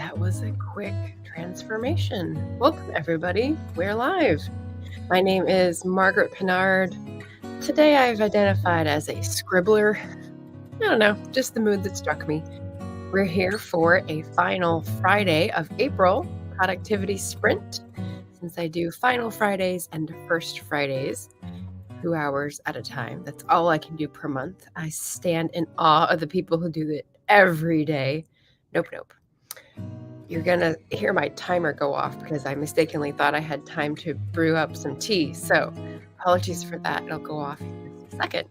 That was a quick transformation. Welcome, everybody. We're live. My name is Margaret Pinard. Today I've identified as a scribbler. I don't know, just the mood that struck me. We're here for a final Friday of April productivity sprint. Since I do final Fridays and first Fridays, 2 hours at a time. That's all I can do per month. I stand in awe of the people who do it every day. Nope. You're going to hear my timer go off because I mistakenly thought I had time to brew up some tea. So apologies for that. It'll go off in just a second.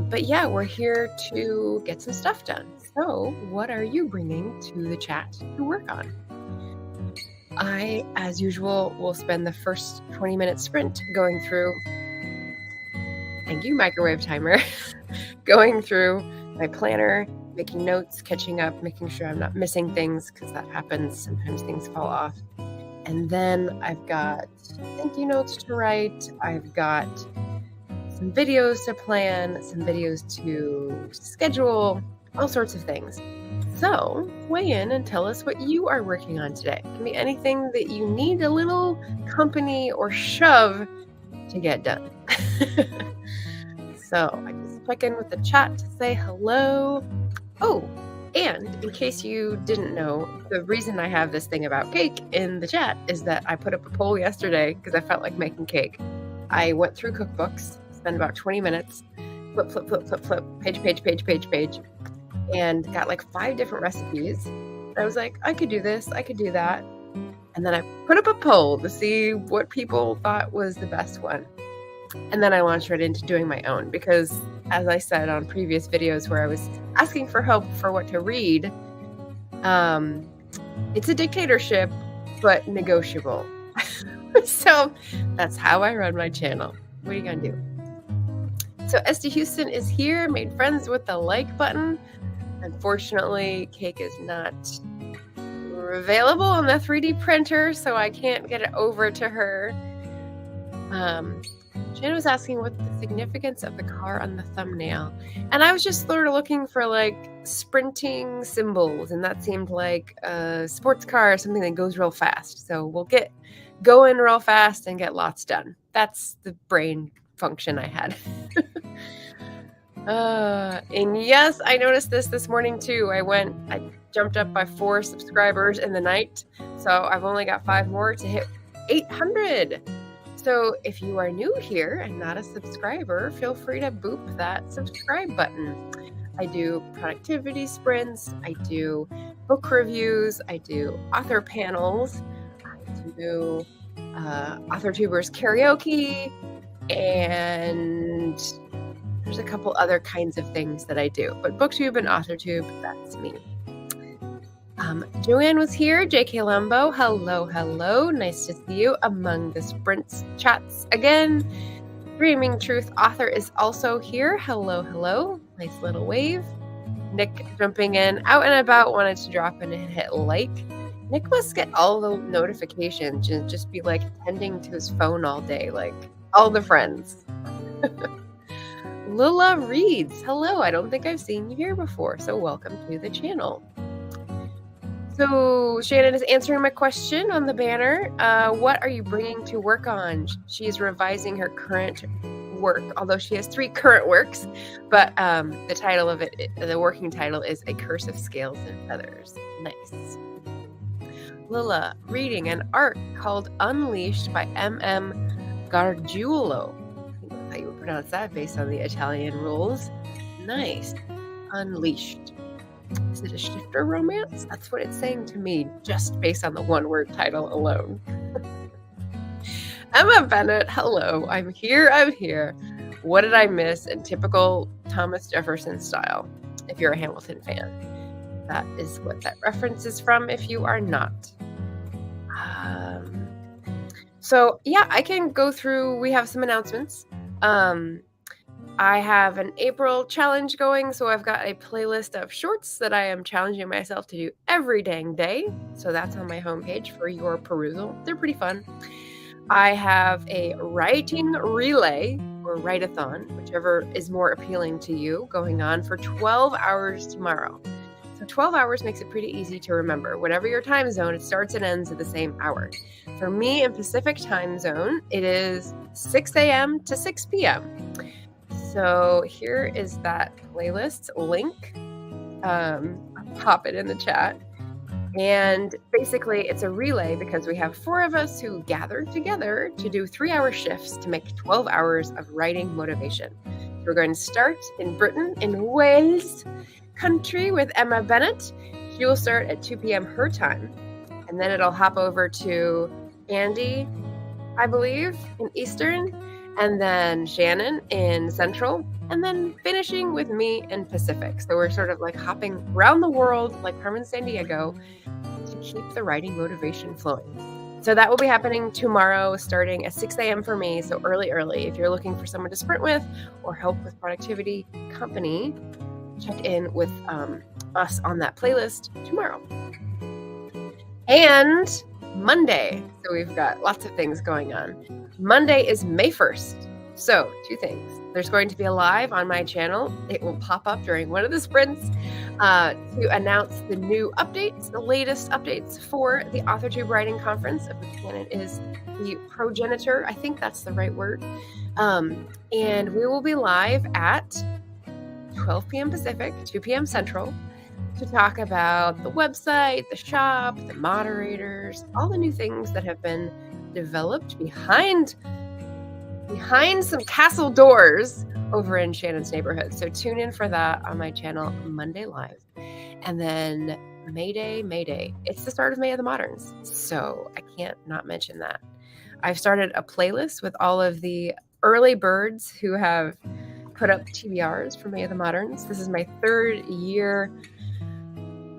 But yeah, we're here to get some stuff done. So what are you bringing to the chat to work on? I, as usual, will spend the first 20-minute sprint going through, thank you, microwave timer, going through my planner, making notes, catching up, making sure I'm not missing things because that happens. Sometimes things fall off. And then I've got thank you notes to write. I've got some videos to plan, some videos to schedule, all sorts of things. So weigh in and tell us what you are working on today. It can be anything that you need a little company or shove to get done. So I just check in with the chat to say hello. Oh, and in case you didn't know, the reason I have this thing about cake in the chat is that I put up a poll yesterday because I felt like making cake. I went through cookbooks, spent about 20 minutes, flip, page, and got like 5 different recipes. I was like, I could do this, I could do that. And then I put up a poll to see what people thought was the best one. And then I launched right into doing my own because, as I said on previous videos where I was asking for help for what to read, it's a dictatorship, but negotiable. So that's how I run my channel. What are you going to do? So Esty Houston is here, made friends with the like button. Unfortunately, cake is not available on the 3D printer, so I can't get it over to her. Shannon was asking what the significance of the car on the thumbnail. And I was just sort of looking for like sprinting symbols, and that seemed like a sports car or something that goes real fast. So we'll get going real fast and get lots done. That's the brain function I had. And yes, I noticed this morning too. I jumped up by 4 subscribers in the night. So I've only got 5 more to hit 800. So if you are new here and not a subscriber, feel free to boop that subscribe button. I do productivity sprints, I do book reviews, I do author panels, I do AuthorTubers karaoke, and there's a couple other kinds of things that I do. But BookTube and AuthorTube, that's me. Joanne was here. JK Lambo, hello. Nice to see you among the sprints chats again. Dreaming Truth author is also here. Hello. Nice little wave. Nick jumping in, out and about, wanted to drop in and hit like. Nick must get all the notifications and just be like tending to his phone all day, like all the friends. Lila reads, hello. I don't think I've seen you here before, so welcome to the channel. So Shannon is answering my question on the banner. What are you bringing to work on? She is revising her current work, although she has 3 current works. But the title of it, the working title is A Curse of Scales and Feathers. Nice. Lila, reading an art called Unleashed by M.M. Gargiulo. I think that's how you would pronounce that based on the Italian rules. Nice. Unleashed. Is it a shifter romance? That's what it's saying to me, just based on the one-word title alone. Emma Bennett, hello. I'm here. What did I miss in typical Thomas Jefferson style? If you're a Hamilton fan, that is what that reference is from. If you are not, so yeah, I can go through. We have some announcements. I have an April challenge going, so I've got a playlist of shorts that I am challenging myself to do every dang day. So that's on my homepage for your perusal. They're pretty fun. I have a writing relay or write-a-thon, whichever is more appealing to you, going on for 12 hours tomorrow. So 12 hours makes it pretty easy to remember. Whatever your time zone, it starts and ends at the same hour. For me in Pacific time zone, it is 6 a.m. to 6 p.m. So here is that playlist link. I'll pop it in the chat. And basically, it's a relay because we have 4 of us who gathered together to do 3-hour shifts to make 12 hours of writing motivation. So we're going to start in Britain, in Wales country, with Emma Bennett. She will start at 2 p.m. her time. And then it'll hop over to Andy, I believe, in Eastern, and then Shannon in Central, and then finishing with me in Pacific. So we're sort of like hopping around the world like Carmen Sandiego to keep the writing motivation flowing. So that will be happening tomorrow, starting at 6 a.m. for me. So early. If you're looking for someone to sprint with or help with productivity company, check in with us on that playlist tomorrow. And Monday. So we've got lots of things going on. Monday is May 1st. So 2 things. There's going to be a live on my channel. It will pop up during one of the sprints to announce the new updates, the latest updates for the AuthorTube Writing Conference, of which Shannon is the progenitor. I think that's the right word. And we will be live at 12 p.m. Pacific, 2 p.m. Central, to talk about the website, the shop, the moderators, all the new things that have been developed behind some castle doors over in Shannon's neighborhood. So tune in for that on my channel Monday live. And then May Day. It's the start of May of the Moderns. So I can't not mention that. I've started a playlist with all of the early birds who have put up TBRs for May of the Moderns. This is my 3rd year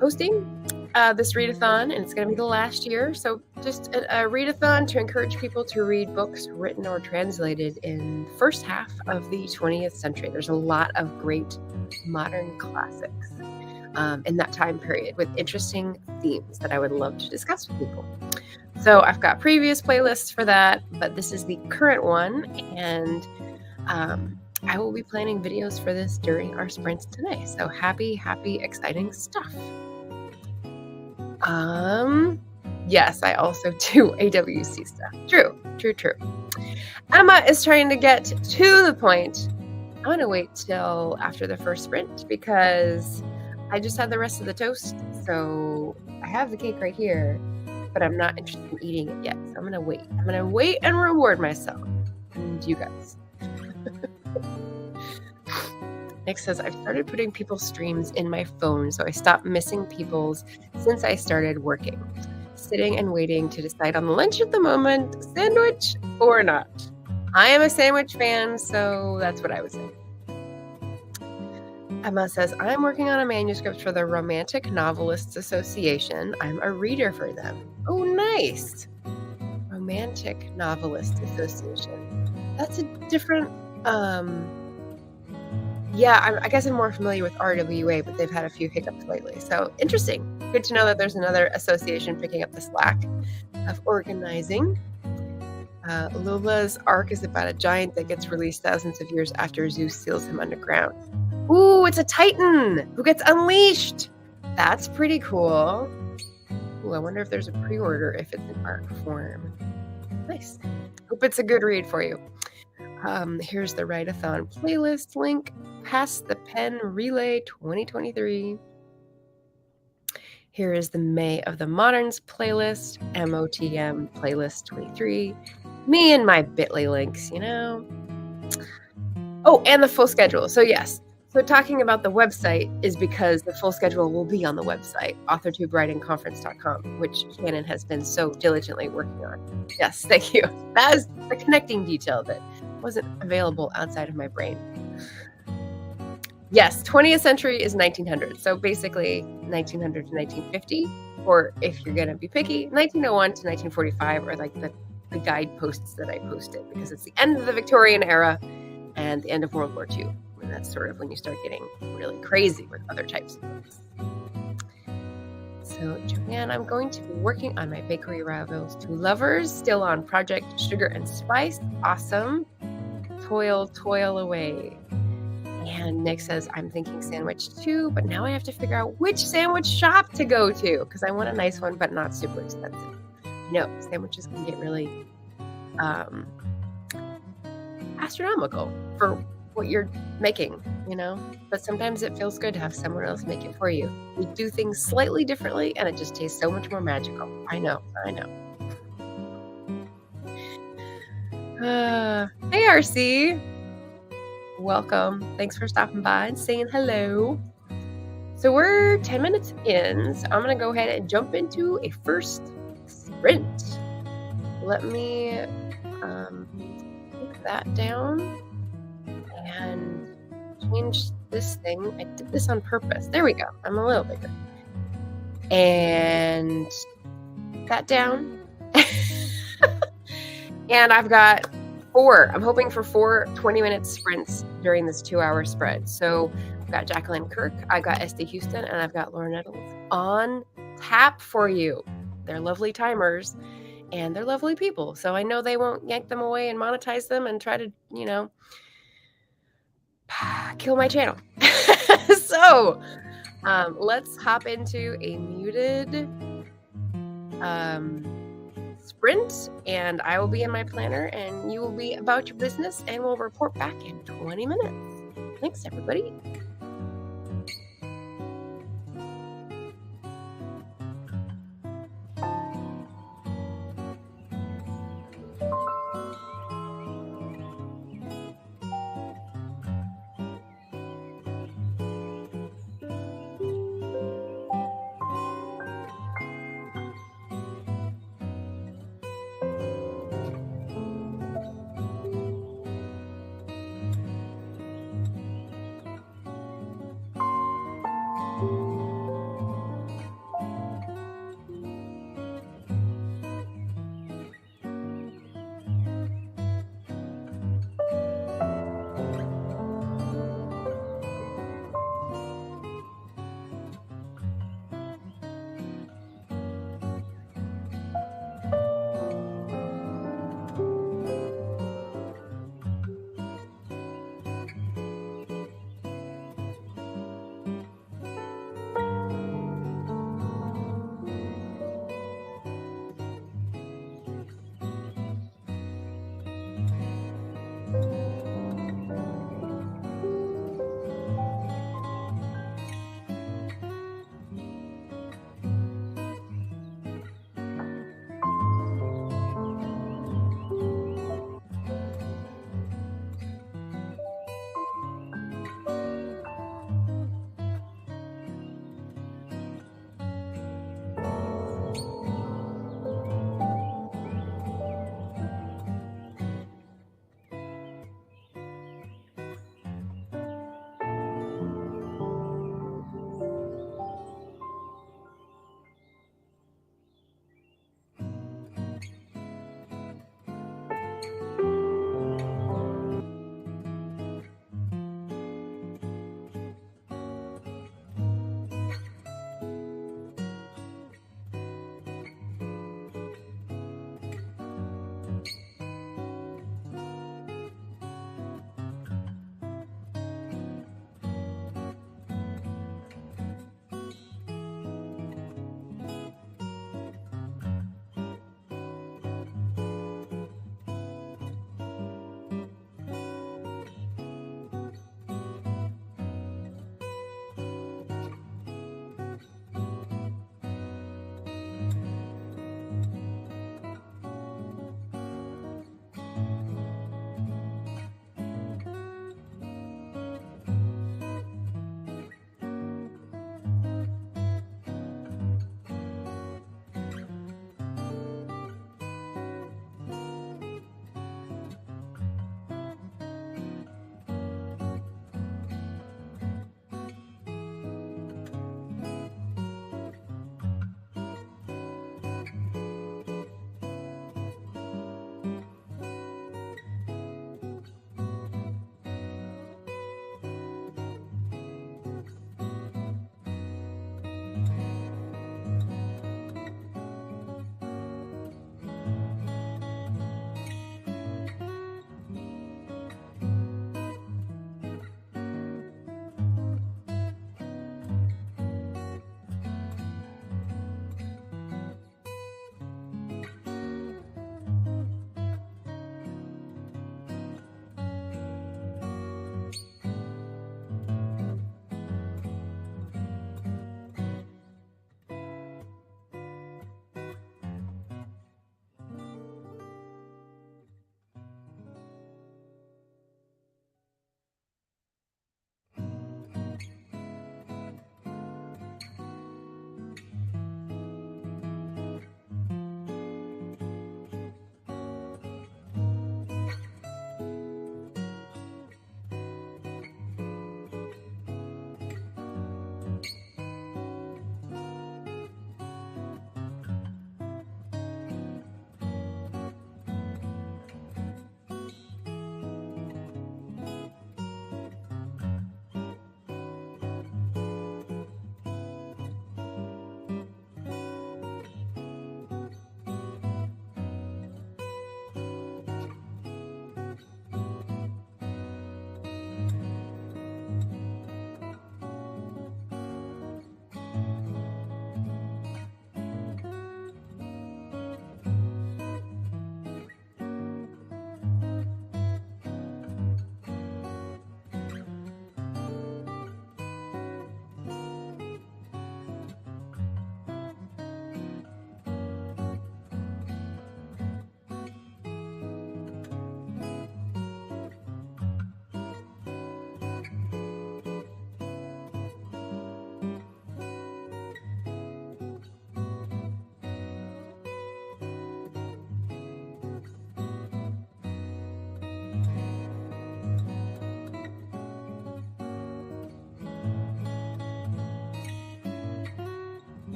hosting this readathon, and it's going to be the last year. So just a readathon to encourage people to read books written or translated in the first half of the 20th century. There's a lot of great modern classics in that time period with interesting themes that I would love to discuss with people. So I've got previous playlists for that, but this is the current one, and I will be planning videos for this during our sprints today. So happy, exciting stuff. Yes, I also do AWC stuff. True. Emma is trying to get to the point. I'm going to wait till after the first sprint because I just had the rest of the toast. So I have the cake right here, but I'm not interested in eating it yet. So I'm going to wait. I'm going to wait and reward myself and you guys. Nick says, I've started putting people's streams in my phone, so I stopped missing people's since I started working. Sitting and waiting to decide on lunch at the moment, sandwich or not. I am a sandwich fan, so that's what I would say. Emma says, I'm working on a manuscript for the Romantic Novelists Association. I'm a reader for them. Oh, nice. Romantic Novelists Association. That's a different... Yeah, I guess I'm more familiar with RWA, but they've had a few hiccups lately. So interesting. Good to know that there's another association picking up the slack of organizing. Lula's arc is about a giant that gets released thousands of years after Zeus seals him underground. Ooh, it's a Titan who gets unleashed. That's pretty cool. Ooh, I wonder if there's a pre-order if it's in arc form. Nice. Hope it's a good read for you. Here's the Write-a-thon playlist link. Pass the Pen Relay 2023. Here is the May of the Moderns playlist, MOTM playlist 23. Me and my Bitly links, you know. Oh, and the full schedule. So yes. So talking about the website is because the full schedule will be on the website, authortubewritingconference.com, which Shannon has been so diligently working on. Yes, thank you. That is the connecting detail that wasn't available outside of my brain. Yes, 20th century is 1900. So basically 1900 to 1950, or if you're going to be picky, 1901 to 1945 are like the guideposts that I posted because it's the end of the Victorian era and the end of World War II. And that's sort of when you start getting really crazy with other types of books. So Joanne, I'm going to be working on my bakery rivals to lovers, still on Project Sugar and Spice. Awesome. Toil away. And Nick says, I'm thinking sandwich too, but now I have to figure out which sandwich shop to go to because I want a nice one, but not super expensive. No, sandwiches can get really astronomical for what you're making, but sometimes it feels good to have someone else make it for you. We do things slightly differently and it just tastes so much more magical. I know. Hey, RC. Welcome. Thanks for stopping by and saying hello. So we're 10 minutes in, so I'm going to go ahead and jump into a first sprint. Let me put that down and change this thing. I did this on purpose. There we go. I'm a little bigger. And that down. And I've got 4. I'm hoping for 4 20-minute sprints during this 2-hour spread. So I've got Jacqueline Kirk, I've got SD Houston, and I've got Laura Nettles on tap for you. They're lovely timers and they're lovely people. So I know they won't yank them away and monetize them and try to, kill my channel. So let's hop into a muted sprint, and I will be in my planner and you will be about your business, and we'll report back in 20 minutes. Thanks, everybody.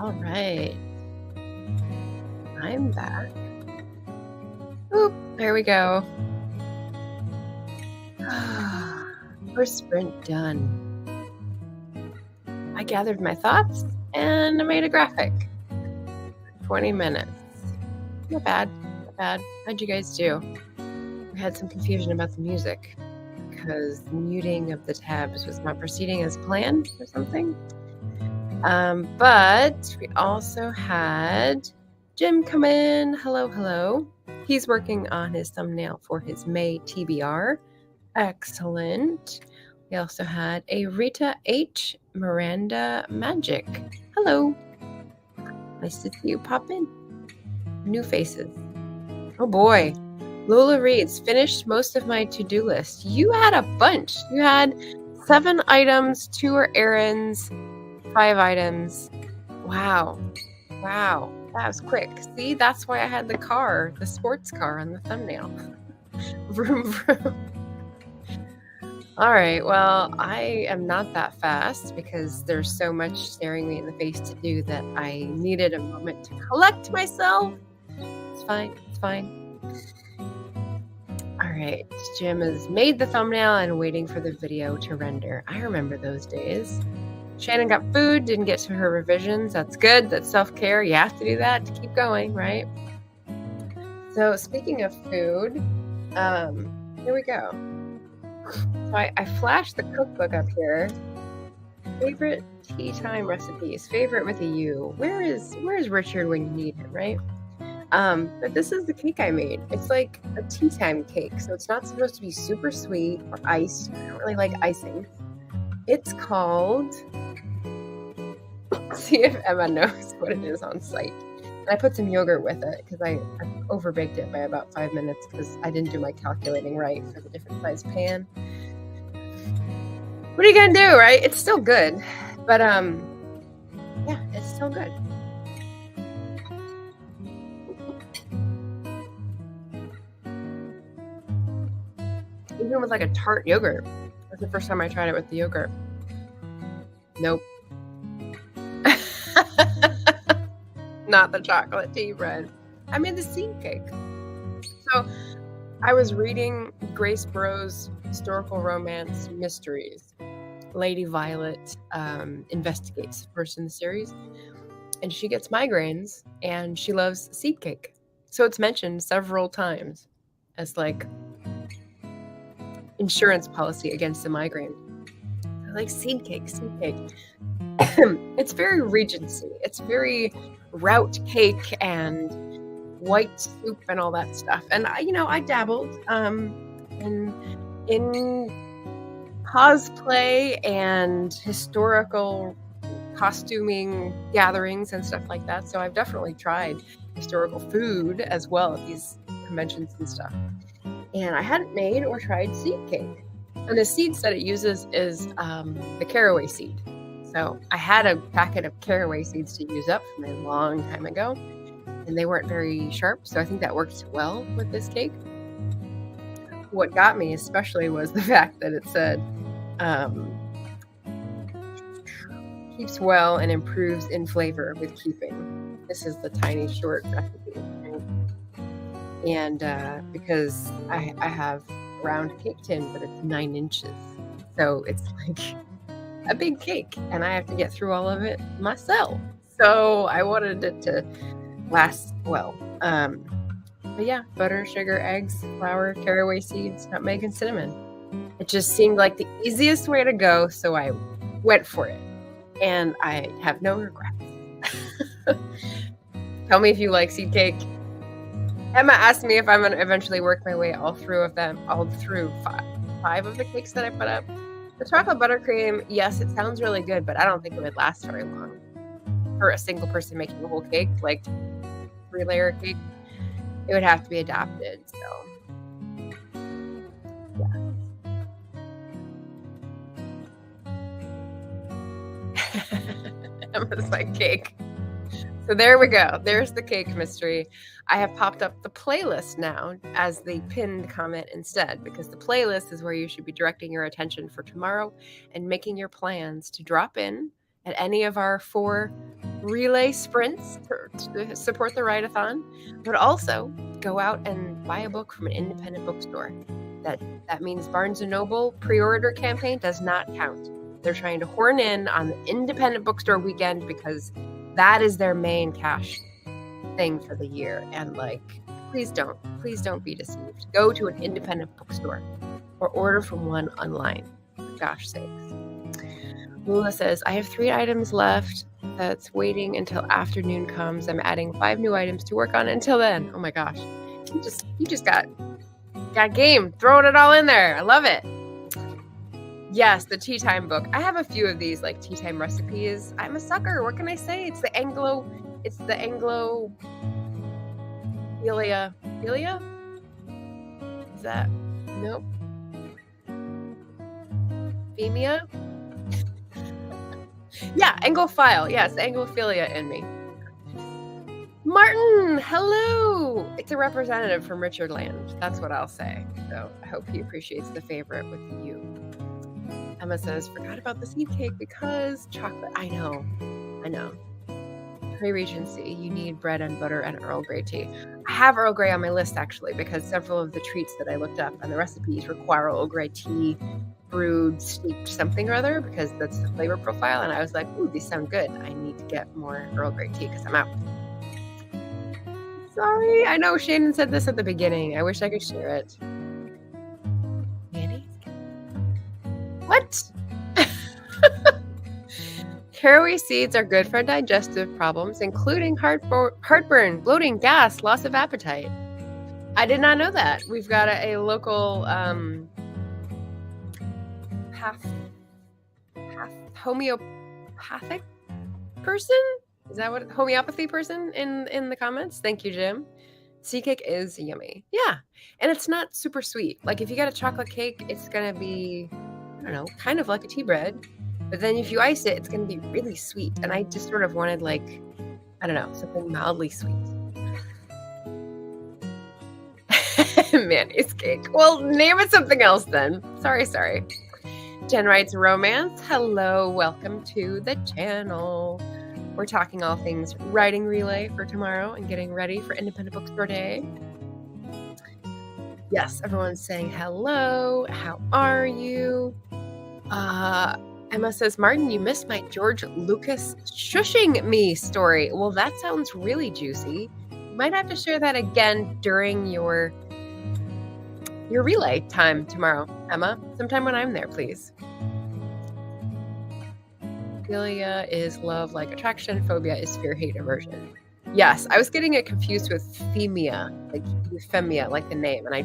All right. I'm back. Oop, there we go. First sprint done. I gathered my thoughts and I made a graphic. 20 minutes. Not bad. Not bad. How'd you guys do? We had some confusion about the music because the muting of the tabs was not proceeding as planned or something. But we also had Jim come in. Hello, hello. He's working on his thumbnail for his May TBR. Excellent. We also had a Rita H. Miranda Magic. Hello. Nice to see you pop in. New faces. Oh boy. Lola reads, finished most of my to-do list. You had a bunch. You had 7 items, 2 are errands, 5 items. Wow. Wow. That was quick. See, that's why I had the car, the sports car on the thumbnail. Vroom, vroom. All right. Well, I am not that fast because there's so much staring me in the face to do that I needed a moment to collect myself. It's fine. It's fine. All right. Jim has made the thumbnail and waiting for the video to render. I remember those days. Shannon got food, didn't get to her revisions. That's good. That's self-care. You have to do that to keep going, right? So speaking of food, here we go. So I flashed the cookbook up here. Favorite tea time recipes. Favorite with a U. Where is Richard when you need him, right? But this is the cake I made. It's like a tea time cake, so it's not supposed to be super sweet or iced. I don't really like icing. It's called. See if Emma knows what it is on site. And I put some yogurt with it because I overbaked it by about 5 minutes because I didn't do my calculating right for the different size pan. What are you gonna do, right? It's still good, but yeah, it's still good. Even with like a tart yogurt. That's the first time I tried it with the yogurt. Nope. Not the chocolate tea bread. I made the seed cake. So I was reading Grace Burroughs' historical romance mysteries. Lady Violet investigates, first in the series, and she gets migraines and she loves seed cake. So it's mentioned several times as like insurance policy against the migraine. I like seed cake, seed cake. It's very Regency. It's very route cake and white soup and all that stuff. And I dabbled in cosplay and historical costuming gatherings and stuff like that. So I've definitely tried historical food as well at these conventions and stuff. And I hadn't made or tried seed cake. And the seeds that it uses is the caraway seed. So I had a packet of caraway seeds to use up from a long time ago, and they weren't very sharp, so I think that worked well with this cake. What got me especially was the fact that it said keeps well and improves in flavor with keeping. This is the tiny short recipe, right? And because I have a round cake tin, but it's 9 inches, so it's like a big cake and I have to get through all of it myself. So I wanted it to last well. But yeah, butter, sugar, eggs, flour, caraway seeds, nutmeg, and cinnamon. It just seemed like the easiest way to go, so I went for it. And I have no regrets. Tell me if you like seed cake. Emma asked me if I'm going to eventually work my way all through 5 of the cakes that I put up. The chocolate buttercream, yes, it sounds really good, but I don't think it would last very long for a single person making a whole cake, like 3-layer cake. It would have to be adapted, so yeah. Emma's like cake. So there we go. There's the cake mystery. I have popped up the playlist now as the pinned comment instead, because the playlist is where you should be directing your attention for tomorrow and making your plans to drop in at any of our 4 relay sprints to support the write-a-thon, but also go out and buy a book from an independent bookstore. That means Barnes & Noble pre-order campaign does not count. They're trying to horn in on the independent bookstore weekend because that is their main cash thing for the year. And please don't be deceived. Go to an independent bookstore or order from one online. For gosh sakes. Lula says, I have 3 items left. That's waiting until afternoon comes. I'm adding 5 new items to work on until then. Oh my gosh. You just got game. Throwing it all in there. I love it. Yes, the tea time book. I have a few of these tea time recipes. I'm a sucker. What can I say? It's the Anglo Philia. Is that? Nope. Femia? Yeah, Anglophile. Yeah, it's the Anglophilia in me. Martin, hello! It's a representative from Richard Land. That's what I'll say. So I hope he appreciates the favorite with you. Emma says, forgot about the seed cake because chocolate. I know. Pre-Regency, you need bread and butter and Earl Grey tea. I have Earl Grey on my list, actually, because several of the treats that I looked up and the recipes require Earl Grey tea brewed, steeped something or other, because that's the flavor profile. And I was like, ooh, these sound good. I need to get more Earl Grey tea because I'm out. Sorry, I know Shannon said this at the beginning. I wish I could share it. Mayonnaise? What? Caraway seeds are good for digestive problems, including heartburn, bloating, gas, loss of appetite. I did not know that. We've got a local homeopathic person? Is that what homeopathy person in the comments? Thank you, Jim. Seed cake is yummy. Yeah. And it's not super sweet. If you get a chocolate cake, it's going to be, I don't know, kind of like a tea bread. But then if you ice it, it's going to be really sweet. And I just sort of wanted I don't know, something mildly sweet. Mayonnaise cake. Well, name it something else then. Sorry. Jen writes, romance. Hello, welcome to the channel. We're talking all things writing relay for tomorrow and getting ready for Independent Bookstore Day. Yes, everyone's saying hello. How are you? Emma says, Martin, you missed my George Lucas shushing me story. Well, that sounds really juicy. You might have to share that again during your relay time tomorrow, Emma. Sometime when I'm there, please. Philia is love like attraction. Phobia is fear, hate, aversion. Yes, I was getting it confused with femia, euphemia, like the name. And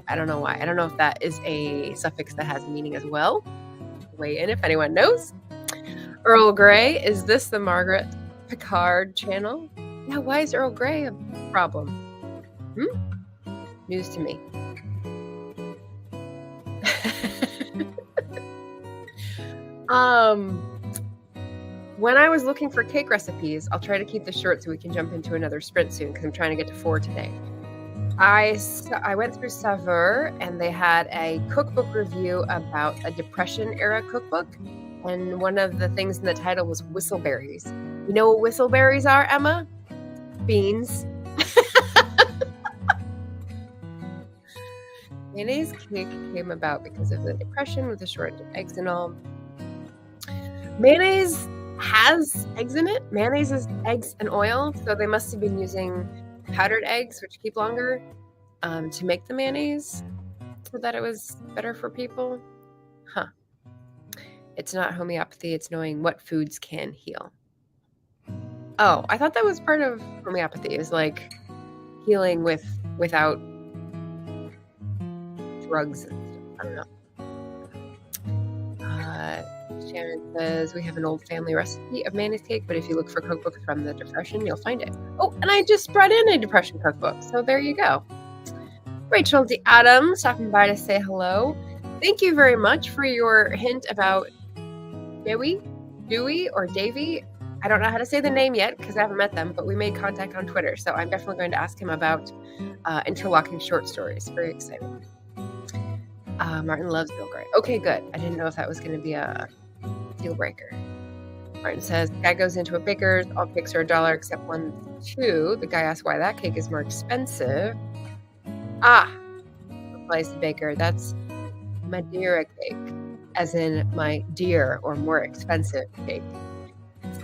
I don't know why. I don't know if that is a suffix that has meaning as well. Weigh in if anyone knows. Earl Grey, is this the Margaret Picard channel? Yeah, why is Earl Grey a problem? News to me. When I was looking for cake recipes, I'll try to keep this short so we can jump into another sprint soon because I'm trying to get to 4 today. I went through Saveur and they had a cookbook review about a Depression-era cookbook. And one of the things in the title was whistleberries. You know what whistleberries are, Emma? Beans. Mayonnaise cake came about because of the Depression with the shortage of eggs and all. Mayonnaise has eggs in it. Mayonnaise is eggs and oil, so they must have been using powdered eggs, which keep longer, to make the mayonnaise, so that it was better for people. Huh. It's not homeopathy, it's knowing what foods can heal. Oh, I thought that was part of homeopathy, is healing without drugs and stuff. I don't know. Shannon says, we have an old family recipe of mayonnaise cake, but if you look for cookbooks from the Depression, you'll find it. Oh, and I just brought in a Depression cookbook, so there you go. Rachel D. Adams stopping by to say hello. Thank you very much for your hint about Dewey or Davy. I don't know how to say the name yet because I haven't met them, but we made contact on Twitter, so I'm definitely going to ask him about interlocking short stories. Very exciting. Martin loves Earl Grey. Okay, good. I didn't know if that was going to be a deal breaker. Martin says, the guy goes into a baker's, all cakes are $1 except one, two. The guy asks why that cake is more expensive. Ah, replies the baker, that's Madeira cake, as in my dear or more expensive cake.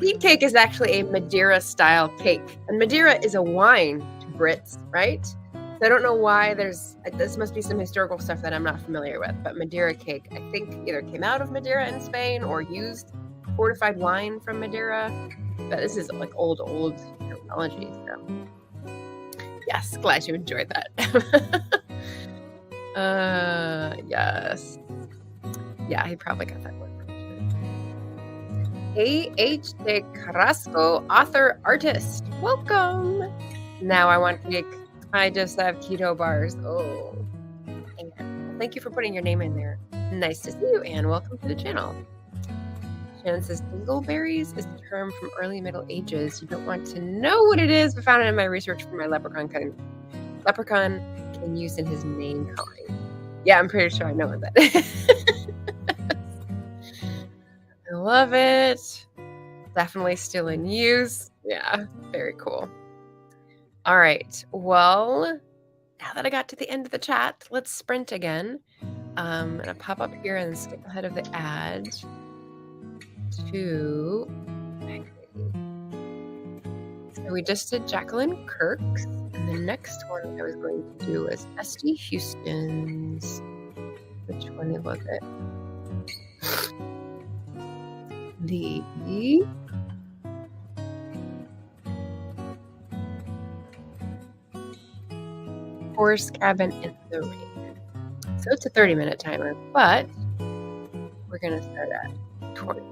Seed cake is actually a Madeira-style cake, and Madeira is a wine to Brits, right? So I don't know why this must be some historical stuff that I'm not familiar with, but Madeira cake, I think, either came out of Madeira in Spain or used fortified wine from Madeira, but this is like old terminology, so yes, glad you enjoyed that. Yes. Yeah, he probably got that one. A.H. de Carrasco, author, artist. Welcome. Now I want cake. I just have keto bars. Oh. Anne. Thank you for putting your name in there. Nice to see you, Anne. Welcome to the channel. Shannon says, dingleberries is a term from early Middle Ages. You don't want to know what it is, but found it in my research for my leprechaun can use in his name calling. Yeah, I'm pretty sure I know what that is. I love it. Definitely still in use. Yeah, very cool. All right. Well, now that I got to the end of the chat, let's sprint again. I'm going to pop up here and skip ahead of the ad to... So we just did Jacqueline Kirk's, and the next one I was going to do was Esty Houston's. Which one was it? The Forest Cabin in the Rain. So it's a 30-minute timer, but we're going to start at 20.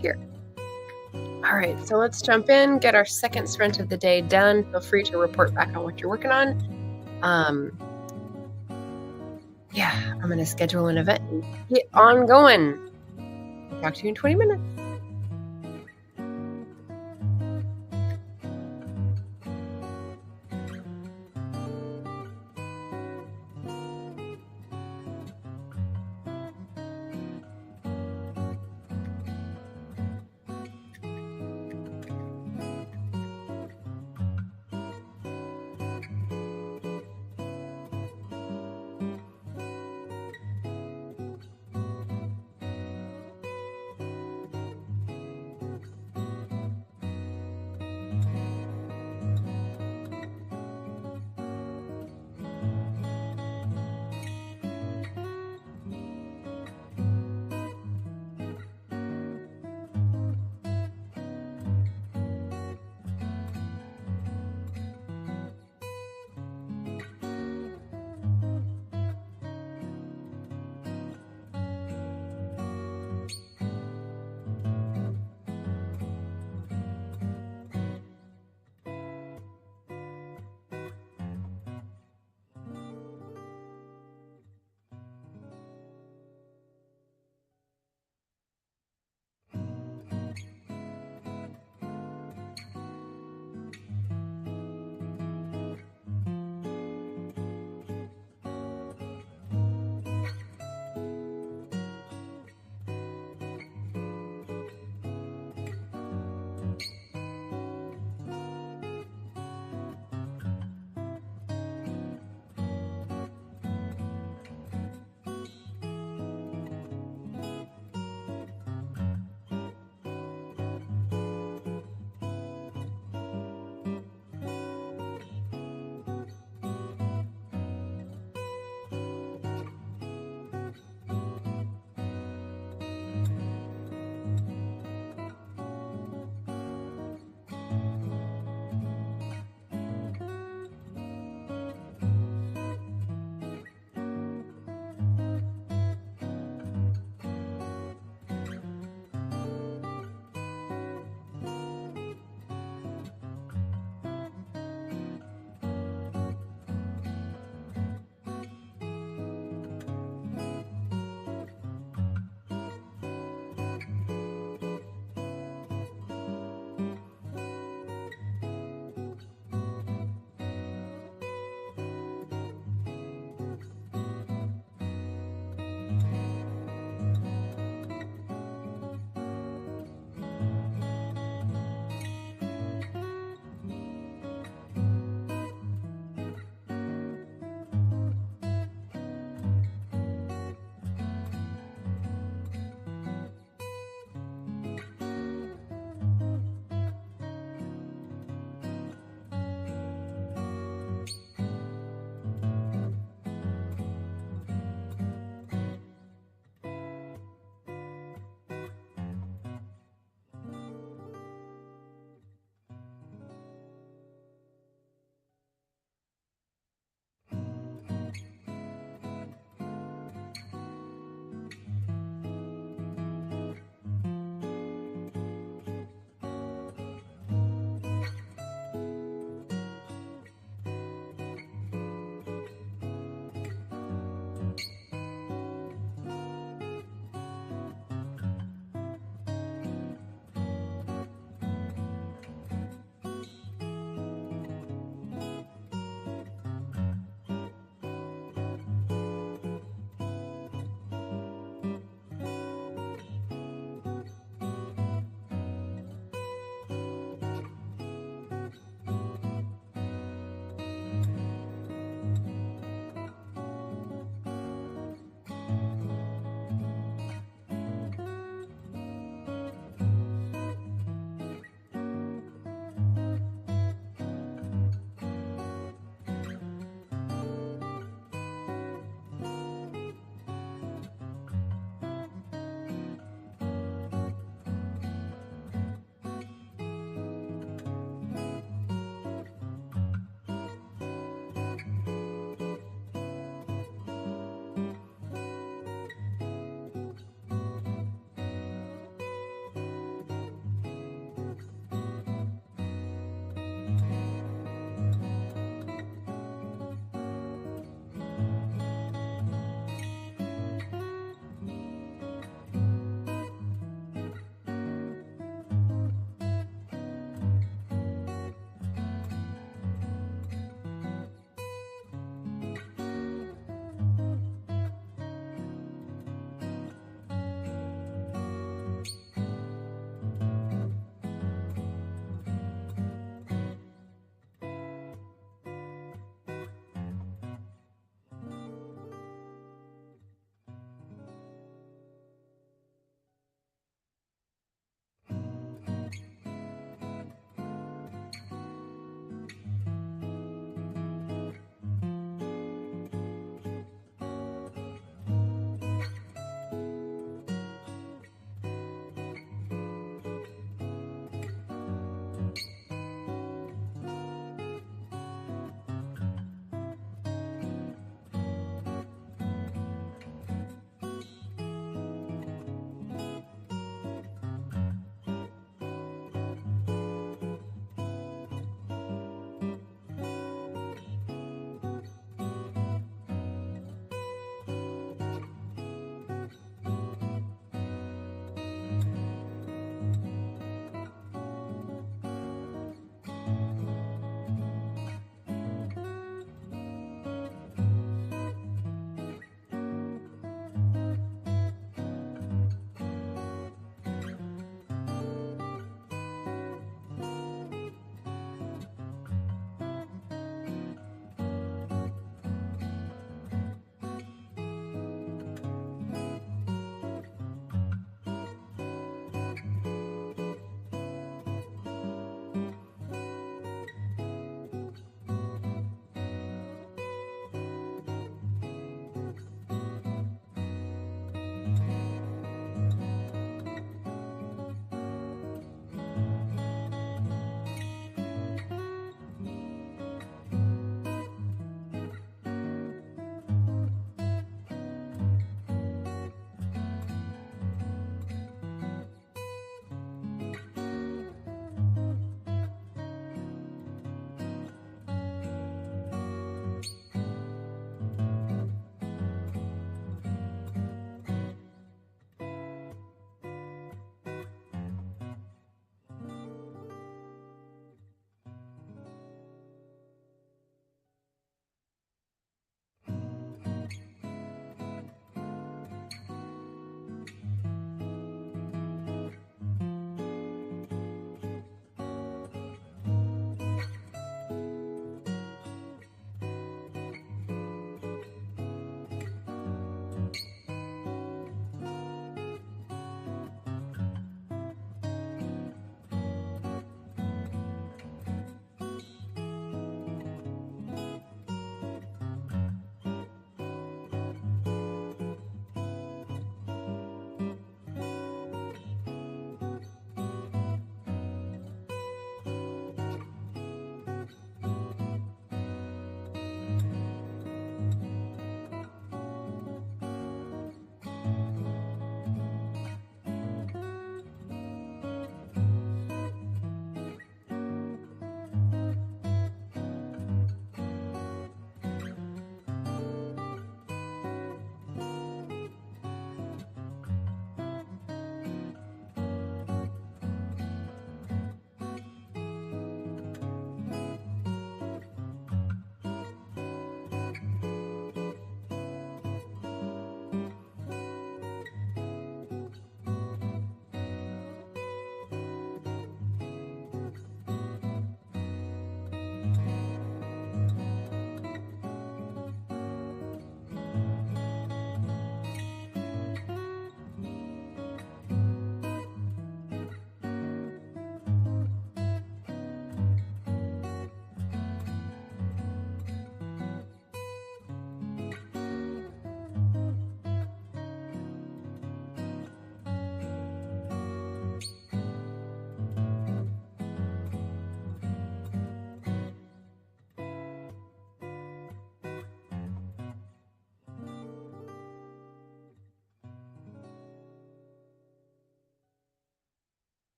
Here. All right, so let's jump in, get our second sprint of the day done. Feel free to report back on what you're working on. Yeah, I'm going to schedule an event and get on going. Talk to you in 20 minutes.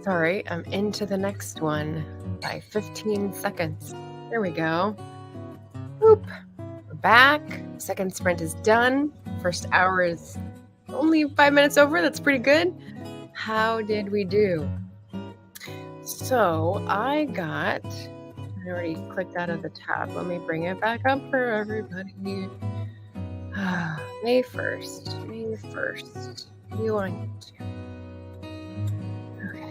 Sorry, I'm into the next one by 15 seconds. There we go. Boop. We're back. Second sprint is done. First hour is only 5 minutes over. That's pretty good. How did we do? So I already clicked out of the tab. Let me bring it back up for everybody. May 1st. May 1st. What do you want to? Okay.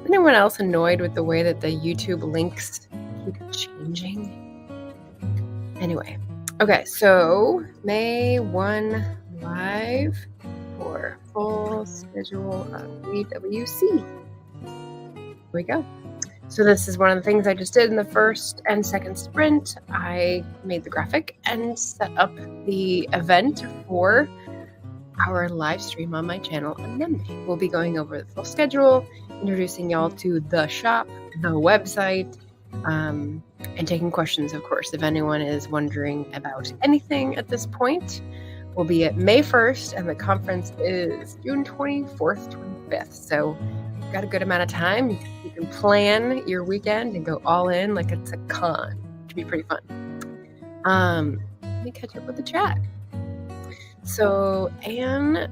Anyone else annoyed with the way that the YouTube links keep changing? Anyway. Okay, so May 1 live for full schedule of EWC. Here we go. So this is one of the things I just did in the first and second sprint. I made the graphic and set up the event for our live stream on my channel on Monday. We'll be going over the full schedule, introducing y'all to the shop, the website, and taking questions, of course. If anyone is wondering about anything at this point, we'll be at May 1st, and the conference is June 24th, 25th. So you've got a good amount of time. You can plan your weekend and go all in like it's a con. It should be pretty fun. Let me catch up with the chat. So Anne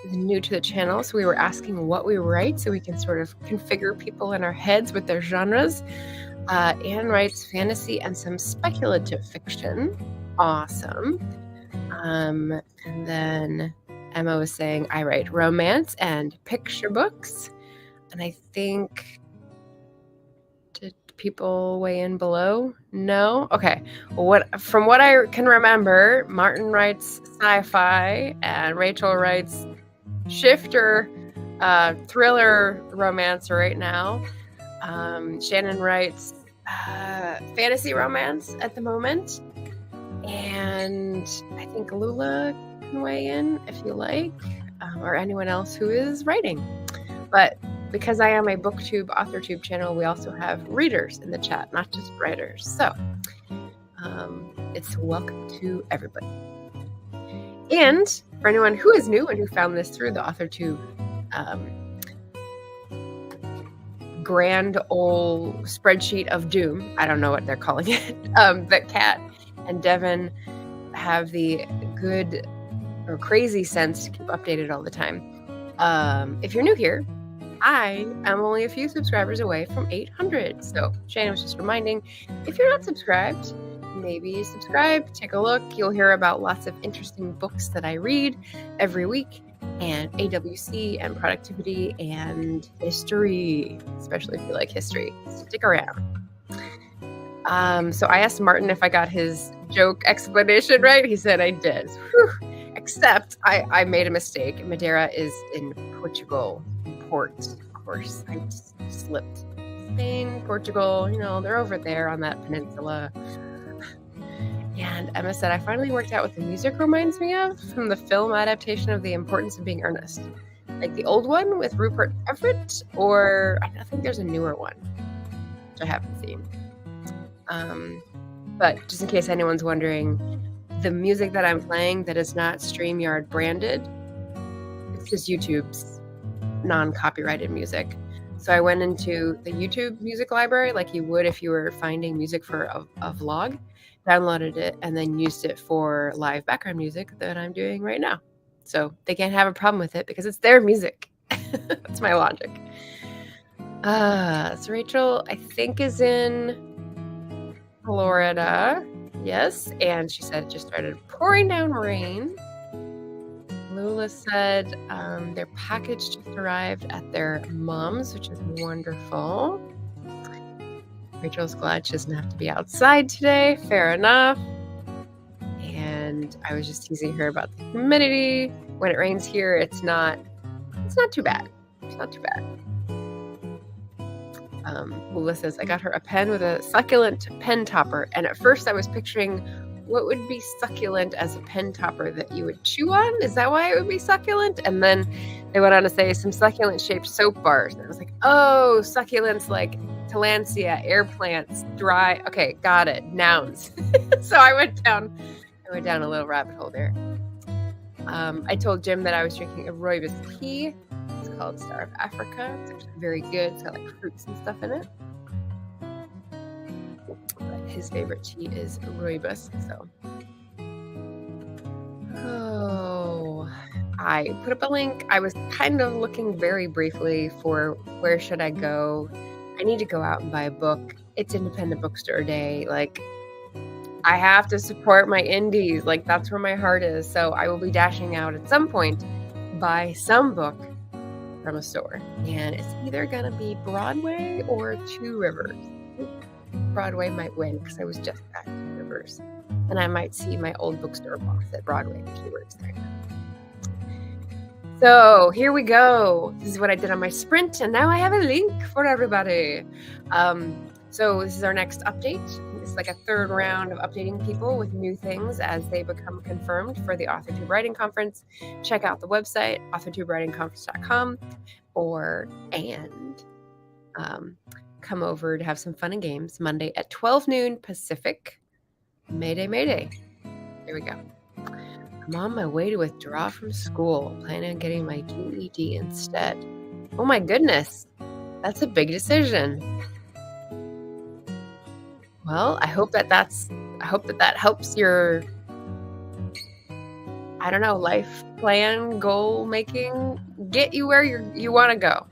is new to the channel, so we were asking what we write so we can sort of configure people in our heads with their genres. Anne writes fantasy and some speculative fiction. Awesome. And then Emma was saying I write romance and picture books. And I think, did people weigh in below? No? Okay. Well, from what I can remember, Martin writes sci-fi and Rachel writes shifter, thriller romance right now. Shannon writes fantasy romance at the moment. And I think Lula can weigh in if you like, or anyone else who is writing. But because I am a BookTube, AuthorTube channel, we also have readers in the chat, not just writers. So it's welcome to everybody. And for anyone who is new and who found this through the AuthorTube grand old spreadsheet of doom, I don't know what they're calling it, that Kat and Devin have the good or crazy sense to keep updated all the time. If you're new here, I am only a few subscribers away from 800. So Shannon was just reminding, if you're not subscribed, maybe subscribe, take a look. You'll hear about lots of interesting books that I read every week, and AWC and productivity and history, especially if you like history. Stick around. So I asked Martin if I got his joke explanation right. He said I did. Whew. Except I made a mistake. Madeira is in Portugal. Port, of course. I just slipped. Spain, Portugal, they're over there on that peninsula. And Emma said, I finally worked out what the music reminds me of from the film adaptation of The Importance of Being Earnest. Like the old one with Rupert Everett, or I think there's a newer one, which I haven't seen. But just in case anyone's wondering, the music that I'm playing that is not StreamYard branded, it's just YouTube's non-copyrighted music. So I went into the YouTube music library like you would if you were finding music for a vlog, downloaded it, and then used it for live background music that I'm doing right now. So they can't have a problem with it because it's their music. That's my logic. So Rachel, I think, is in Florida. Yes. And she said it just started pouring down rain. Lula said their package just arrived at their mom's, which is wonderful. Rachel's glad she doesn't have to be outside today. Fair enough. And I was just teasing her about the humidity. When it rains here, it's not too bad. It's not too bad. Lula says, I got her a pen with a succulent pen topper. And at first I was picturing what would be succulent as a pen topper that you would chew on? Is that why it would be succulent? And then they went on to say some succulent shaped soap bars. And I was like, oh, succulents like tillandsia, air plants, dry. Okay, got it. Nouns. So I went down a little rabbit hole there. I told Jim that I was drinking a rooibos tea. It's called Star of Africa. It's actually very good. It's got like fruits and stuff in it. But his favorite tea is rooibos. So, I put up a link. I was kind of looking very briefly for where should I go. I need to go out and buy a book. It's Independent Bookstore Day. Like, I have to support my indies. Like, that's where my heart is. So I will be dashing out at some point to buy some book from a store. And it's either going to be Broadway or Two Rivers. Broadway might win because I was just at Two Rivers. And I might see my old bookstore boss at Broadway if she works there. So here we go. This is what I did on my sprint, and now I have a link for everybody. So this is our next update. It's like a third round of updating people with new things as they become confirmed for the AuthorTube Writing Conference. Check out the website, authortubewritingconference.com, come over to have some fun and games Monday at 12 noon Pacific. Mayday, Mayday. Here we go. I'm on my way to withdraw from school, planning on getting my GED instead. Oh my goodness, that's a big decision. Well, I hope that helps your, I don't know, life plan, goal making, get you where you want to go.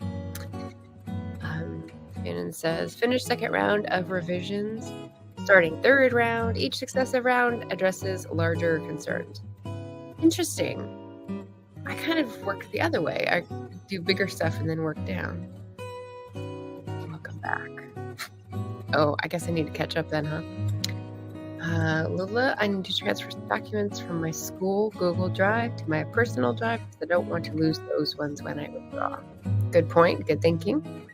Shannon says, finish second round of revisions, starting third round. Each successive round addresses larger concerns. Interesting. I kind of work the other way. I do bigger stuff and then work down. Welcome back. Oh, I guess I need to catch up then, huh? Lula, I need to transfer documents from my school Google Drive to my personal drive because I don't want to lose those ones when I withdraw. Good point. Good thinking.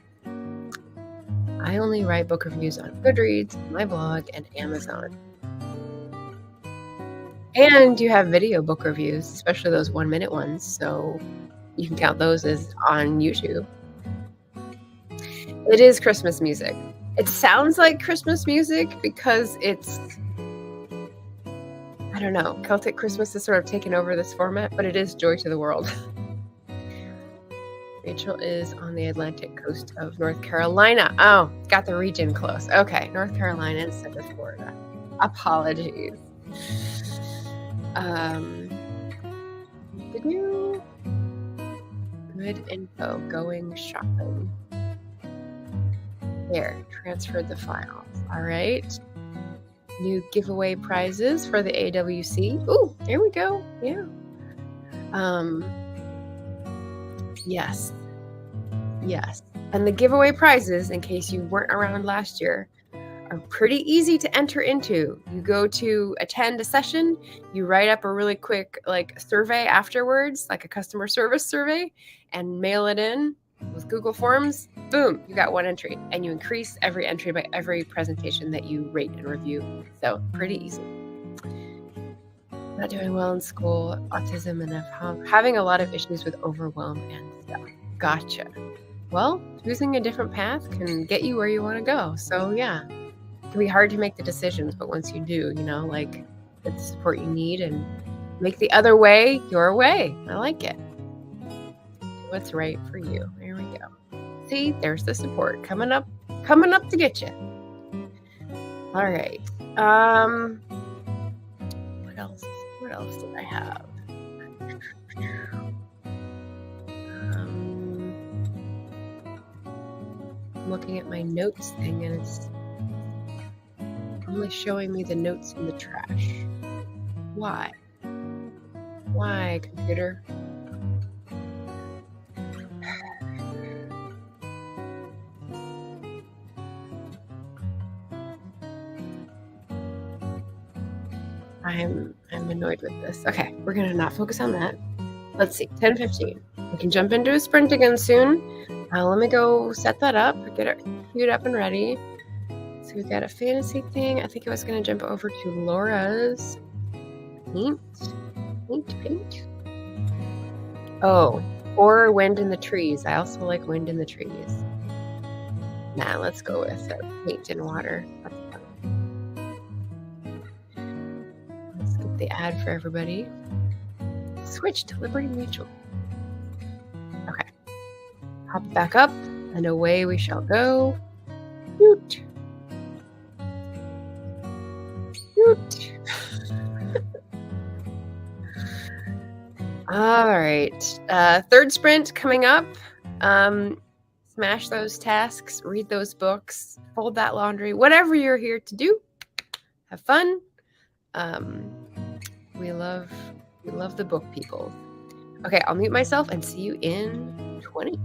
I only write book reviews on Goodreads, my blog, and Amazon. And you have video book reviews, especially those 1-minute ones, so you can count those as on YouTube. It is Christmas music. It sounds like Christmas music because it's, I don't know, Celtic Christmas has sort of taken over this format, but it is Joy to the World. Rachel is on the Atlantic coast of North Carolina. Oh, got the region close. Okay, North Carolina instead of Florida. Apologies. Good info. Going shopping. There, transferred the files. All right. New giveaway prizes for the AWC. Ooh, there we go. Yeah. Yes. And the giveaway prizes, in case you weren't around last year, are pretty easy to enter into. You go to attend a session, you write up a really quick survey afterwards, like a customer service survey, and mail it in with Google Forms. Boom, you got one entry, and you increase every entry by every presentation that you rate and review. So pretty easy. Not doing well in school, autism, and having a lot of issues with overwhelm and stuff. Gotcha. Well, choosing a different path can get you where you want to go. So yeah, it can be hard to make the decisions, but once you do, get the support you need and make the other way your way. I like it. Do what's right for you. There we go. See, there's the support coming up to get you. All right. What else did I have? I'm looking at my notes thing and it's only showing me the notes in the trash. Why? Why, computer? I'm annoyed with this. Okay, we're gonna not focus on that. Let's see, 10:15. We can jump into a sprint again soon. Let me go set that up, get it queued up and ready. So we've got a fantasy thing. I think I was gonna jump over to Laura's paint. Oh, or Wind in the Trees. I also like Wind in the Trees. Nah, let's go with paint and water. That's fun. Let's get the ad for everybody. Switch to Liberty Mutual. Okay. Hop back up, and away we shall go. Hoot. Hoot. All right. Third sprint coming up. Smash those tasks, read those books, fold that laundry, whatever you're here to do. Have fun. We love the book people. Okay, I'll mute myself and see you in 20.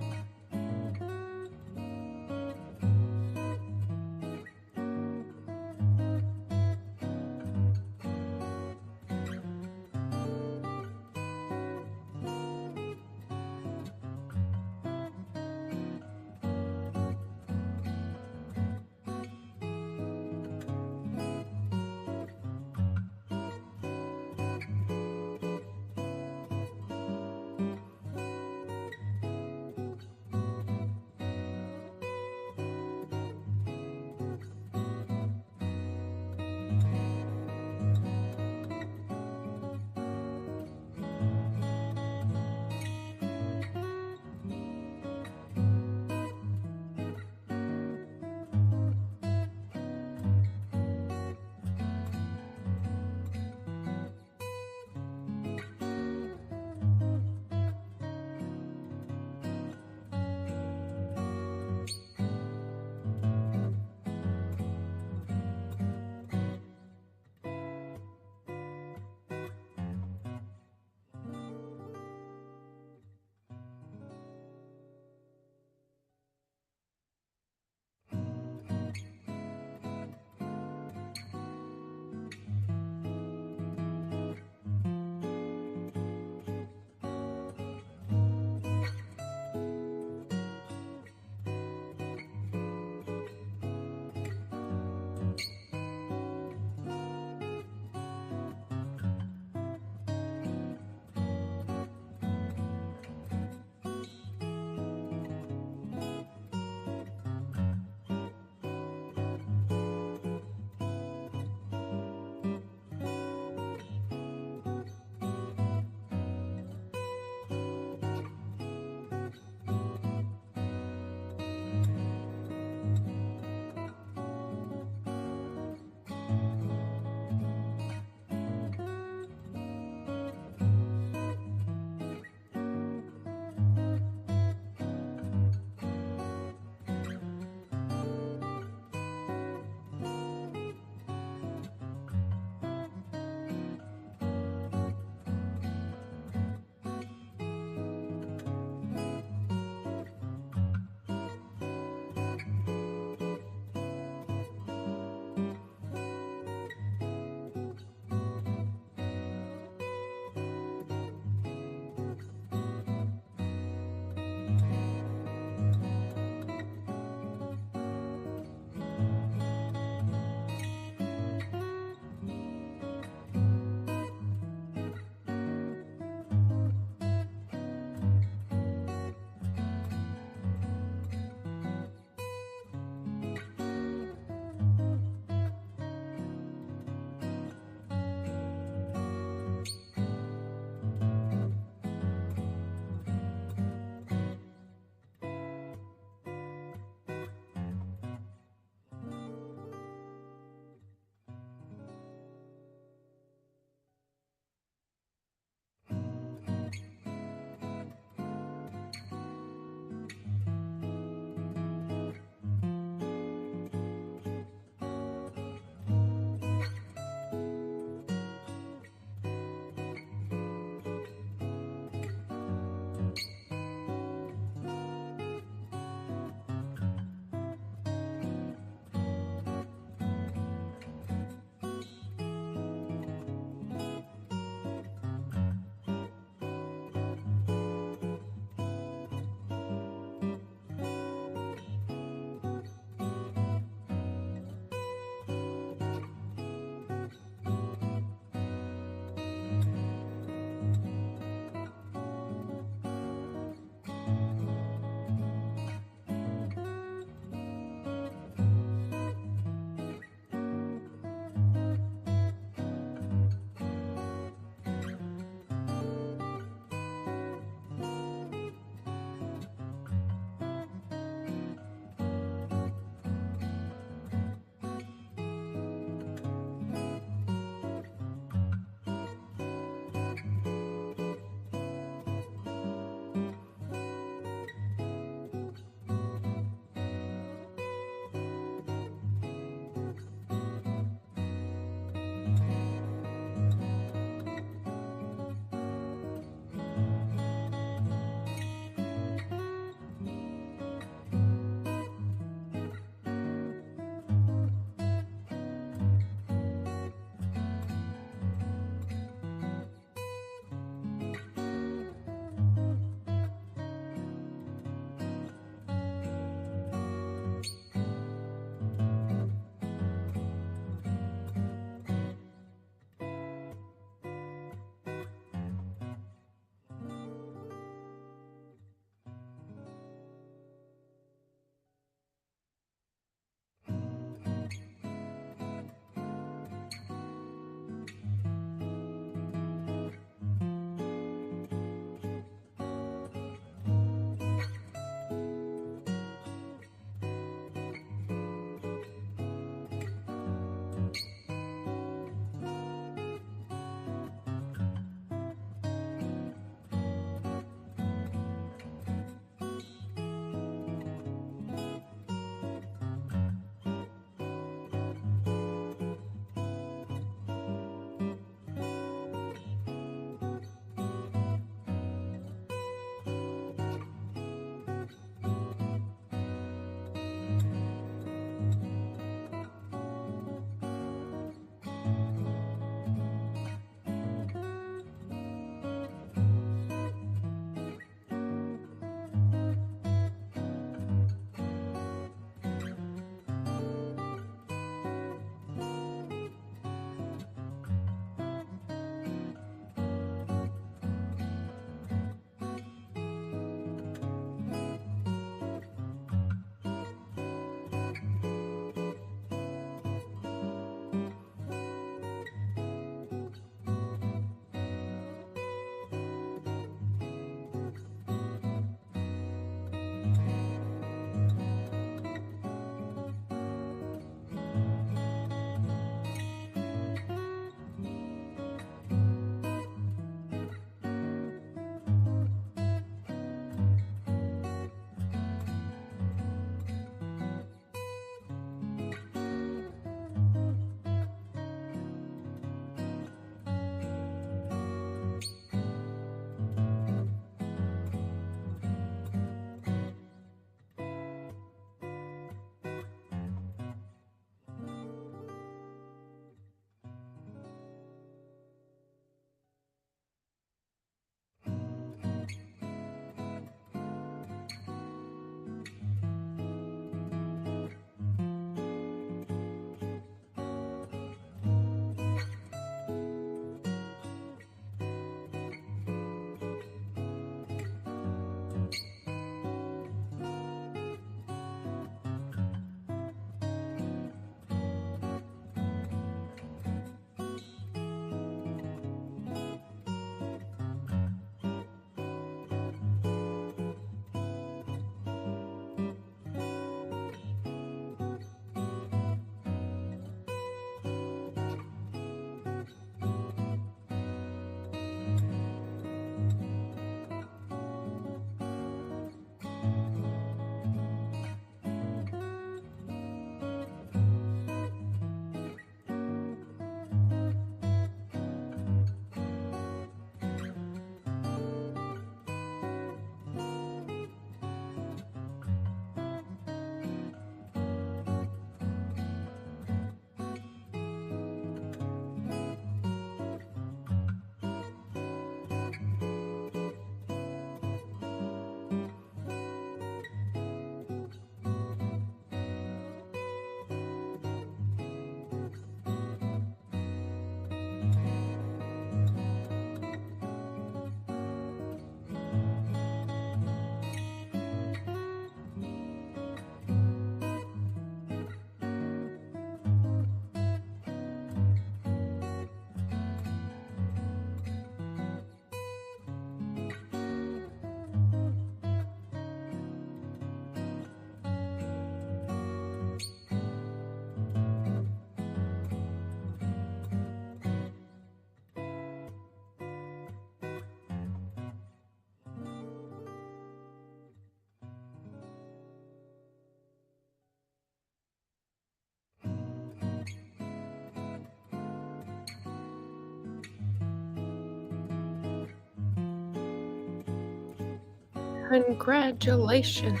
Congratulations.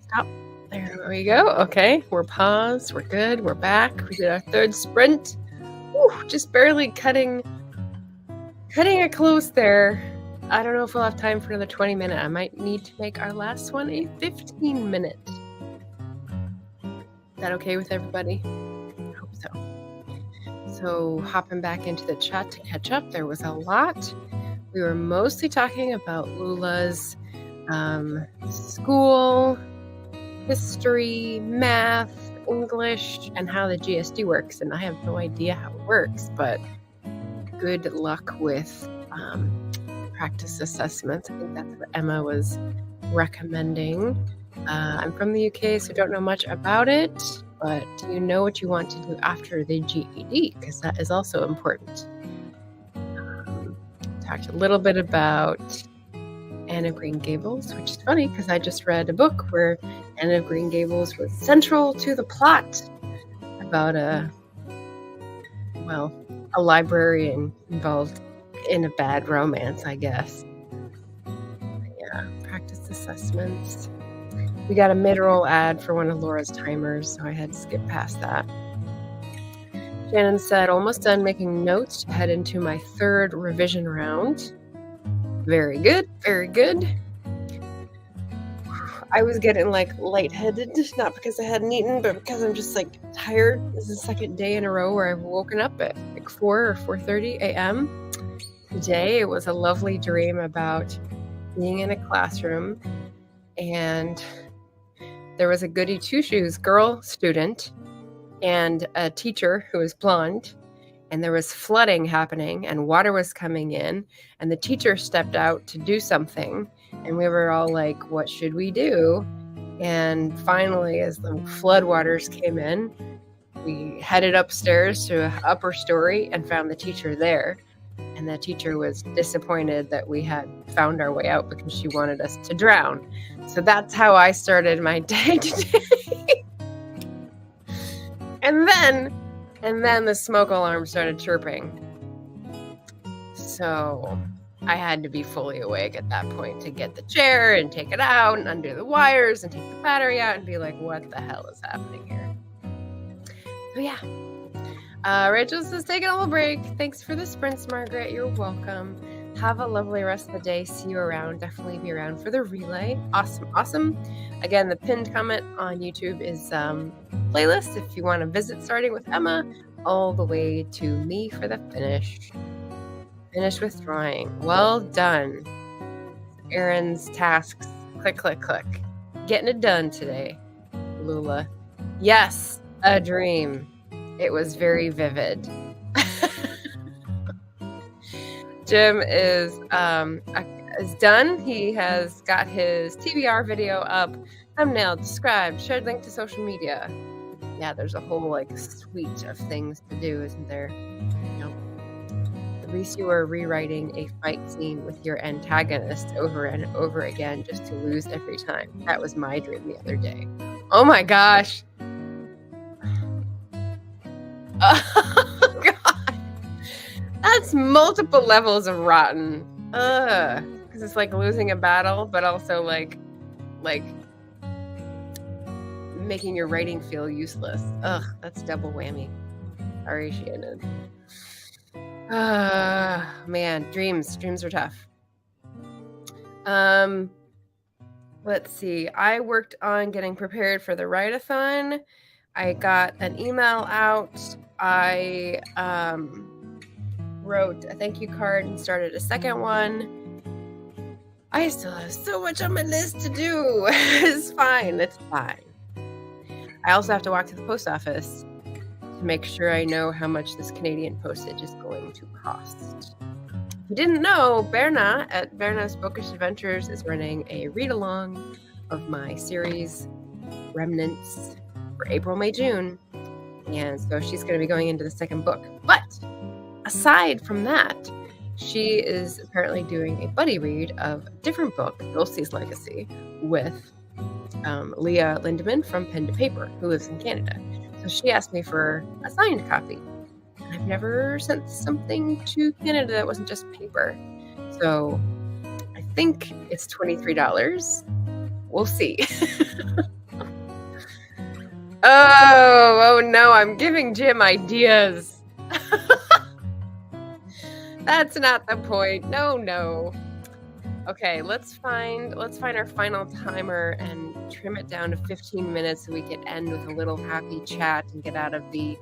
Stop. There we go. Okay, we're paused. We're good. We're back. We did our third sprint. Whew, just barely cutting it close there. I don't know if we'll have time for another 20-minute. I might need to make our last one a 15-minute. Is that okay with everybody? I hope so. So hopping back into the chat to catch up, there was a lot. We were mostly talking about Lula's school, history, math, English, and how the GSD works. And I have no idea how it works, but good luck with practice assessments. I think that's what Emma was recommending. I'm from the UK, so don't know much about it, but you know what you want to do after the GED, because that is also important. Talked a little bit about Anne of Green Gables, which is funny because I just read a book where Anne of Green Gables was central to the plot about a librarian involved in a bad romance, I guess. Yeah, practice assessments. We got a mid-roll ad for one of Laura's timers, so I had to skip past that. Shannon said, almost done making notes to head into my third revision round. Very good, very good. I was getting lightheaded, not because I hadn't eaten, but because I'm just tired. This is the second day in a row where I've woken up at 4 or 4:30 a.m. Today it was a lovely dream about being in a classroom, and there was a goody two-shoes girl student and a teacher who was blonde, and there was flooding happening and water was coming in, and the teacher stepped out to do something, and we were all like, what should we do? And finally, as the floodwaters came in, we headed upstairs to an upper story and found the teacher there. And the teacher was disappointed that we had found our way out because she wanted us to drown. So that's how I started my day today. And then the smoke alarm started chirping. So I had to be fully awake at that point to get the chair and take it out and undo the wires and take the battery out and be like, what the hell is happening here? So yeah. Rachel's just taking a little break. Thanks for the sprints, Margaret. You're welcome. Have a lovely rest of the day. See you around. Definitely be around for the relay. Awesome. Again, the pinned comment on YouTube is playlist if you want to visit, starting with Emma all the way to me for the finish. Finish with drawing. Well done. Aaron's tasks. Click. Getting it done today. Lula. Yes, a dream. It was very vivid. Jim is done. He has got his TBR video up, thumbnail, described, shared link to social media. Yeah, there's a whole suite of things to do, isn't there? Yep. At least you are rewriting a fight scene with your antagonist over and over again just to lose every time. That was my dream the other day. Oh my gosh. Oh god, that's multiple levels of rotten. Because it's losing a battle, but also like making your writing feel useless. That's double whammy. Sorry, Shannon. Man, dreams are tough. Let's see. I worked on getting prepared for the write-a-thon. I got an email out. I wrote a thank you card and started a second one. I still have so much on my list to do. It's fine. I also have to walk to the post office to make sure I know how much this Canadian postage is going to cost. If you didn't know, Berna at Berna's Bookish Adventures is running a read-along of my series, Remnants, for April, May, June. And so she's going to be going into the second book. But aside from that, she is apparently doing a buddy read of a different book, Dulcie's Legacy, with Leah Lindemann from Pen to Paper, who lives in Canada. So she asked me for a signed copy. And I've never sent something to Canada that wasn't just paper. So I think it's $23. We'll see. Oh, oh no, I'm giving Jim ideas. That's not the point. No, no. Okay, let's find our final timer and trim it down to 15 minutes so we can end with a little happy chat and get out of the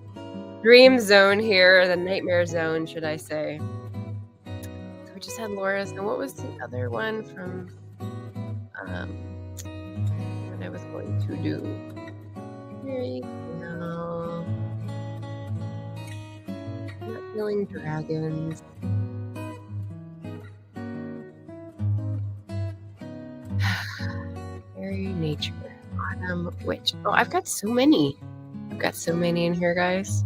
dream zone here, or the nightmare zone, should I say. So we just had Laura's, and what was the other one from um that I was going to do? There you go. Not killing dragons. Fairy nature. Autumn witch. Oh, I've got so many. I've got so many in here, guys.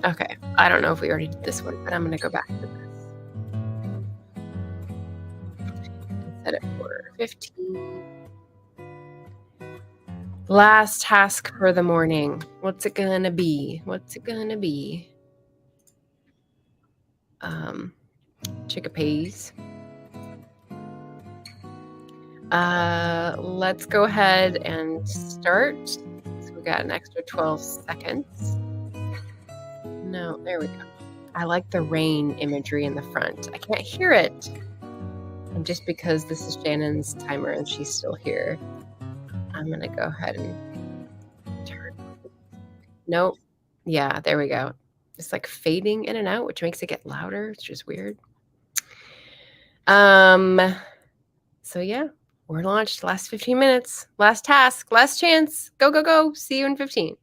Okay. I don't know if we already did this one, but I'm gonna go back to this. Set it for 15. Last task for the morning. What's it gonna be? What's it gonna be? Chickpeas. Let's go ahead and start. So we got an extra 12 seconds. No, there we go. I like the rain imagery in the front. I can't hear it. And just because this is Shannon's timer and she's still here, I'm gonna go ahead and turn. Nope. Yeah, there we go. It's like fading in and out, which makes it get louder. It's just weird. So yeah, we're launched. Last 15 minutes. Last task. Last chance. Go, go, go. See you in 15.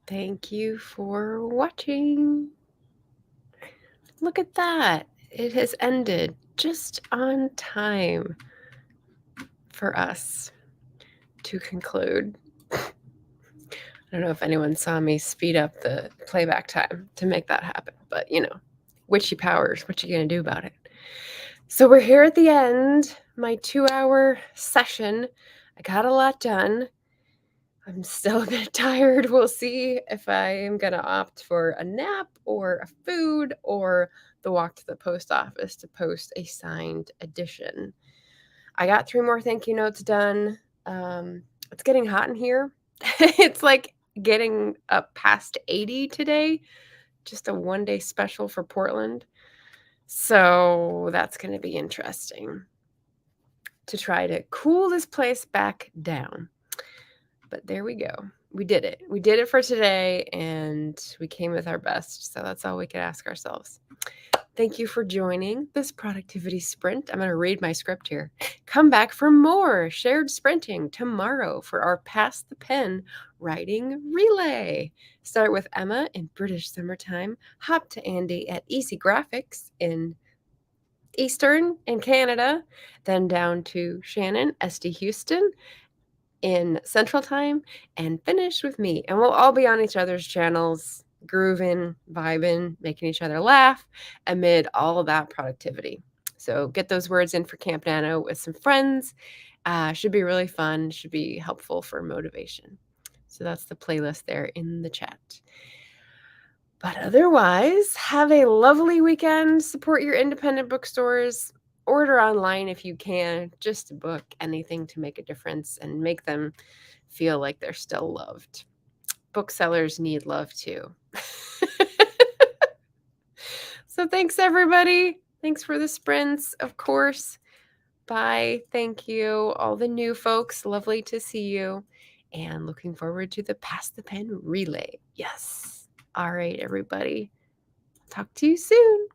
Thank you for watching. Look at that. It has ended just on time for us to conclude. I don't know if anyone saw me speed up the playback time to make that happen, but witchy powers, what you gonna do about it? So we're here at the end, my 2-hour session. I got a lot done. I'm still a bit tired. We'll see if I am gonna opt for a nap or a food or the walk to the post office to post a signed edition. I got 3 more thank you notes done. It's getting hot in here. It's like getting up past 80 today, just a one-day special for Portland. So that's gonna be interesting to try to cool this place back down. But there we go. We did it. We did it for today, and we came with our best. So that's all we can ask ourselves. Thank you for joining this productivity sprint. I'm going to read my script here. Come back for more shared sprinting tomorrow for our Pass the Pen writing relay. Start with Emma in British summertime, hop to Andy at Easy Graphics in Eastern in Canada, then down to Shannon, SD Houston in Central Time, and finish with me. And we'll all be on each other's channels, grooving, vibing, making each other laugh amid all of that productivity. So get those words in for Camp Nano with some friends. Should be really fun, should be helpful for motivation. So that's the playlist there in the chat. But otherwise, have a lovely weekend. Support your independent bookstores. Order online if you can. Just book anything to make a difference and make them feel like they're still loved. Booksellers need love too. So thanks, everybody. Thanks for the sprints, of course. Bye. Thank you. All the new folks, lovely to see you. And looking forward to the Pass the Pen relay. Yes. All right, everybody. Talk to you soon.